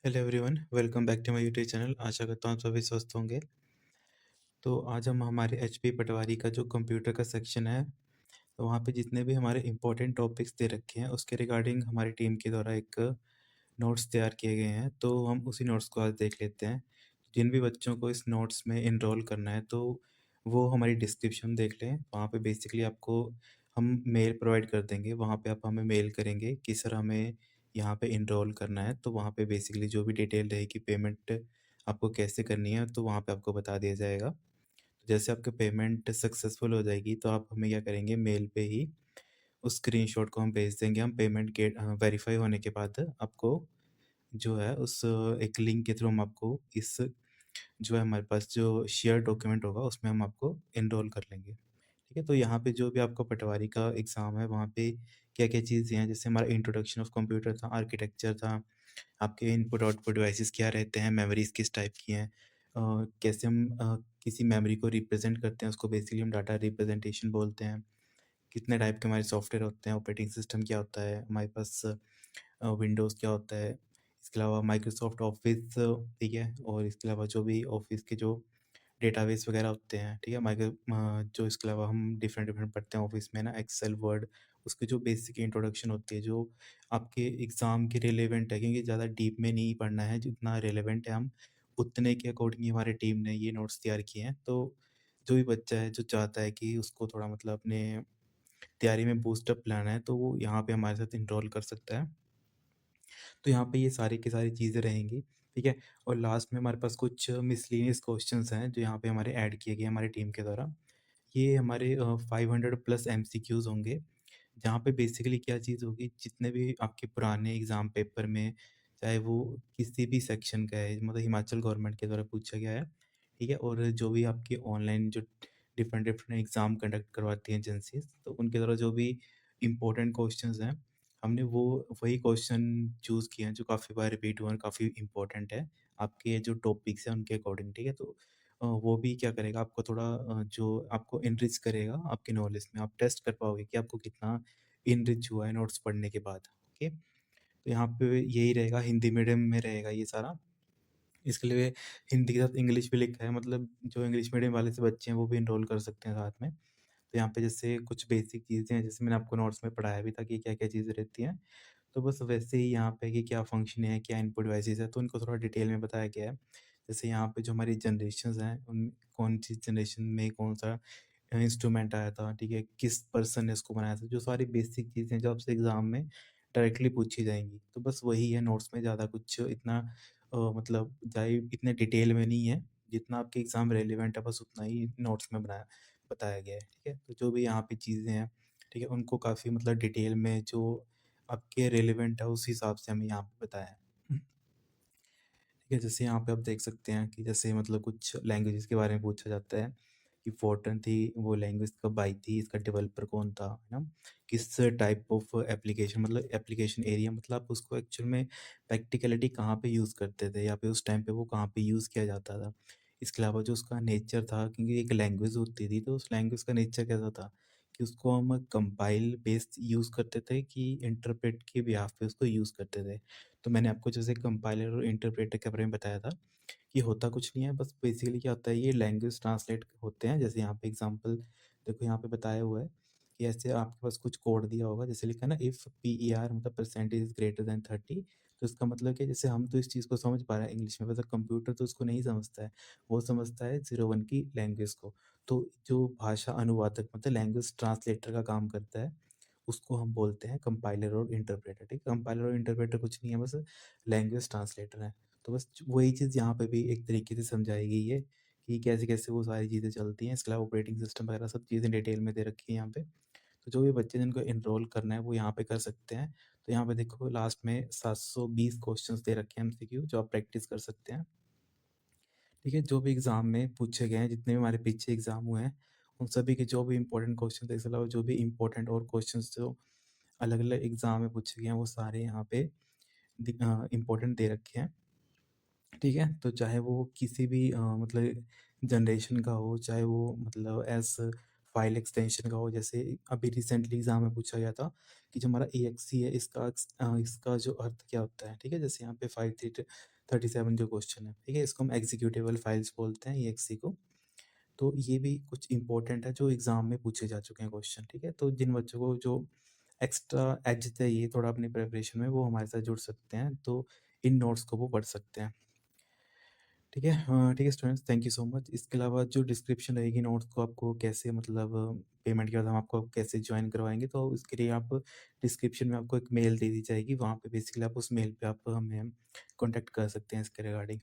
Hello everyone, welcome back to my YouTube channel. आशा करता हूँ आप सभी स्वस्थ होंगे। तो आज हम हमारे एचपी पटवारी का जो कंप्यूटर का सेक्शन है, तो वहाँ पे जितने भी हमारे इम्पोर्टेंट टॉपिक्स दे रखे हैं उसके रिगार्डिंग हमारी टीम के द्वारा एक नोट्स तैयार किए गए हैं। तो हम उसी नोट्स को आज देख लेते हैं। जिन भी बच्चों को इस नोट्स में इनरोल करना है तो वो हमारी डिस्क्रिप्शन देख लें। वहाँ पे बेसिकली आपको हम मेल प्रोवाइड कर देंगे। वहाँ पे आप हमें मेल करेंगे कि सर हमें यहाँ पे इनरोल करना है। तो वहाँ पे बेसिकली जो भी डिटेल रहेगी पेमेंट आपको कैसे करनी है तो वहाँ पे आपको बता दिया जाएगा। जैसे आपकी पेमेंट सक्सेसफुल हो जाएगी तो आप हमें क्या करेंगे, मेल पे ही उस स्क्रीनशॉट को हम भेज देंगे। हम पेमेंट गेट वेरीफाई होने के बाद आपको जो है उस एक लिंक के थ्रू हम आपको इस जो है हमारे पास जो शेयर डॉक्यूमेंट होगा उसमें हम आपको एनरोल कर लेंगे। ठीक है? तो यहाँ पे जो भी आपका पटवारी का एग्ज़ाम है वहाँ पे क्या-क्या चीज़ें हैं, जैसे हमारा इंट्रोडक्शन ऑफ कंप्यूटर था, आर्किटेक्चर था, आपके इनपुट आउटपुट डिवाइसेस क्या रहते हैं, मेमोरीज़ किस टाइप की हैं, कैसे हम किसी मेमोरी को रिप्रेज़ेंट करते हैं, उसको बेसिकली हम डाटा रिप्रेज़ेंटेशन बोलते हैं। कितने टाइप के हमारे सॉफ्टवेयर होते हैं, ऑपरेटिंग सिस्टम क्या होता है, हमारे पास विंडोज़ क्या होता है, इसके अलावा माइक्रोसॉफ्ट ऑफ़िस, ठीक है? और इसके अलावा जो भी ऑफ़िस के जो डेटाबेस वगैरह होते हैं, ठीक है? जो इसके अलावा हम डिफरेंट-डिफरेंट पढ़ते हैं ऑफ़िस में ना, एक्सेल, वर्ड, उसकी जो बेसिक इंट्रोडक्शन होती है, जो आपके एग्ज़ाम के रिलेवेंट है, क्योंकि ज़्यादा डीप में नहीं पढ़ना है, जितना रिलेवेंट है हम उतने के अकॉर्डिंग ही हमारी टीम ने ये नोट्स तैयार किए हैं। तो जो भी बच्चा है, जो चाहता है कि उसको थोड़ा मतलब अपने तैयारी में बूस्ट-अप लाना है, तो वो यहाँ पे हमारे साथ एनरोल कर सकता है। तो यहाँ पे ये सारी की सारी चीज़ें रहेंगी, ठीक है? और लास्ट में हमारे पास कुछ मिसलेनियस क्वेश्चंस हैं, जो यहाँ पे हमारे ऐड किए गए हैं हमारी टीम के द्वारा। ये हमारे 500 प्लस एमसीक्यूज़ होंगे, जहाँ पे बेसिकली क्या चीज़ होगी, जितने भी आपके पुराने एग्ज़ाम पेपर में, चाहे वो किसी भी सेक्शन का है, मतलब हिमाचल गवर्नमेंट के द्वारा पूछा गया है, ठीक है? और जो भी आपके ऑनलाइन जो डिफरेंट-डिफरेंट एग्ज़ाम कंडक्ट करवाती हैं एजेंसीज़, तो उनके द्वारा जो भी इम्पोर्टेंट क्वेश्चंस हैं, हमने वो वही क्वेश्चन चूज़ किए हैं, जो काफ़ी बार रिपीट हुए हैं, काफ़ी इम्पोर्टेंट है, आपके जो टॉपिक्स हैं उनके अकॉर्डिंग, ठीक है? तो वो भी क्या करेगा, आपको थोड़ा जो आपको एनरिच करेगा आपकी नॉलेज में। आप टेस्ट कर पाओगे कि आपको कितना एनरिच हुआ है नोट्स पढ़ने के बाद, ओके? तो यहाँ पे यही रहेगा, हिंदी मीडियम में रहेगा ये सारा। इसके लिए हिंदी के साथ इंग्लिश भी लिखा है, मतलब जो इंग्लिश मीडियम वाले से बच्चे हैं वो भी एनरोल कर सकते हैं साथ में। तो यहाँ पे जैसे कुछ बेसिक चीज़ें हैं, जैसे मैंने आपको नोट्स में पढ़ाया भी था कि क्या-क्या चीज़ें रहती हैं। तो बस वैसे ही यहाँ पे कि क्या फ़ंक्शन है, क्या इनपुट डिवाइसेज़ है, तो उनको थोड़ा डिटेल में बताया गया है। जैसे यहाँ पे जो हमारी जनरेशंस हैं, उन कौन-सी जनरेशन में कौन-सा इंस्ट्रूमेंट आया था, ठीक है? किस पर्सन ने इसको बनाया था, जो सारी बेसिक चीज़ें जो आपसे एग्ज़ाम में डायरेक्टली पूछी जाएँगी। तो बस वही है नोट्स में, ज़्यादा कुछ इतना मतलब इतने डिटेल में नहीं है, जितना आपके एग्ज़ाम रेलेवेंट है बस उतना ही नोट्स में बताया गया है, ठीक है? तो जो भी यहाँ पे चीज़ें हैं, ठीक है? उनको काफ़ी मतलब डिटेल में जो आपके रेलेवेंट है उस हिसाब से हमें यहाँ पे बताया है। ठीक है, जैसे यहाँ पे आप देख सकते हैं कि जैसे मतलब कुछ लैंग्वेजेस के बारे में पूछा जाता है कि फोर्टन थी, वो लैंग्वेज कब आई थी, इसका डेवलपर कौन था, है ना? किस टाइप ऑफ एप्लीकेशन, मतलब एप्लीकेशन एरिया, मतलब आप उसको एक्चुअल में प्रैक्टिकलिटी कहाँ पे यूज़ करते थे या फिर उस टाइम पे वो कहाँ पे यूज़ किया जाता था। इसके अलावा जो उसका नेचर था, क्योंकि एक लैंग्वेज होती थी तो उस लैंग्वेज का नेचर कैसा था कि उसको हम कंपाइल बेस्ड यूज़ करते थे कि इंटरप्रेट के बिहाफ पे उसको यूज़ करते थे। तो मैंने आपको जैसे कंपाइलर और इंटरप्रेटर के बारे में बताया था कि होता कुछ नहीं है, बस बेसिकली क्या होता है, ये लैंग्वेज ट्रांसलेट होते हैं। जैसे यहाँ पे एग्जांपल देखो, यहाँ पे बताया हुआ है कि ऐसे आपके पास कुछ कोड दिया होगा, जैसे लिखा है ना, इफ़ पीईआर मतलब परसेंटेज इज़ ग्रेटर देन 30, तो इसका मतलब क्या है, जैसे हम तो इस चीज़ को समझ पा रहे हैं इंग्लिश में, वैसे कंप्यूटर तो उसको नहीं समझता है, वो समझता है 01 की लैंग्वेज को। तो जो भाषा अनुवादक मतलब लैंग्वेज ट्रांसलेटर का काम करता है, उसको हम बोलते हैं कंपाइलर और इंटरप्रेटर, ठीक है? कंपाइलर और इंटरप्रेटर कुछ नहीं है, बस लैंग्वेज ट्रांसलेटर हैं। तो बस वही चीज़ यहाँ पे भी एक तरीके से समझाई गई है कि कैसे-कैसे वो सारी चीज़ें चलती हैं। इसके अलावा ऑपरेटिंग सिस्टम वगैरह सब चीज़ें डिटेल में दे रखी हैं यहाँ पे। तो जो भी बच्चे जिनको एनरोल करना है वो यहाँ पे कर सकते हैं। तो यहाँ पे देखो लास्ट में 720 क्वेश्चंस दे रखे हैं एमसीक्यू, जो आप प्रैक्टिस कर सकते हैं। ठीक है? जो भी एग्ज़ाम में पूछे गए हैं, जितने भी हमारे पीछे एग्ज़ाम हुए हैं, उन सभी के जो भी इम्पोर्टेंट क्वेश्चन थे, इसके अलावा जो भी इम्पोर्टेंट और क्वेश्चंस जो अलग-अलग एग्ज़ाम में पूछे गए हैं, वो सारे यहाँ पे इम्पोर्टेंट दे रखे हैं। ठीक है? तो चाहे वो किसी भी मतलब जनरेशन का हो, चाहे वो मतलब फ़ाइल एक्सटेंशन का हो, जैसे अभी रिसेंटली एग्ज़ाम में पूछा गया था कि जो हमारा EXE है इसका जो अर्थ क्या होता है, ठीक है? जैसे यहाँ पे 537 जो क्वेश्चन है, ठीक है? इसको हम एग्जीक्यूटेबल फाइल्स बोलते हैं EXE को। तो ये भी कुछ इम्पोर्टेंट है जो एग्ज़ाम में पूछे जा चुके हैं क्वेश्चन, ठीक है? तो जिन बच्चों को जो एक्स्ट्रा एज चाहिए थोड़ा अपनी प्रिपरेशन में, वो हमारे साथ जुड़ सकते हैं, तो इन नोट्स को वो पढ़ सकते हैं। ठीक है? हाँ, ठीक है students, thank you so much. इसके अलावा जो डिस्क्रिप्शन रहेगी नोट्स को आपको कैसे मतलब पेमेंट के बाद हम आपको कैसे जॉइन करवाएँगे, तो उसके लिए आप डिस्क्रिप्शन में आपको एक मेल दे दी जाएगी, वहाँ पे बेसिकली आप उस मेल पे आप हमें कॉन्टैक्ट कर सकते हैं इसके रिगार्डिंग।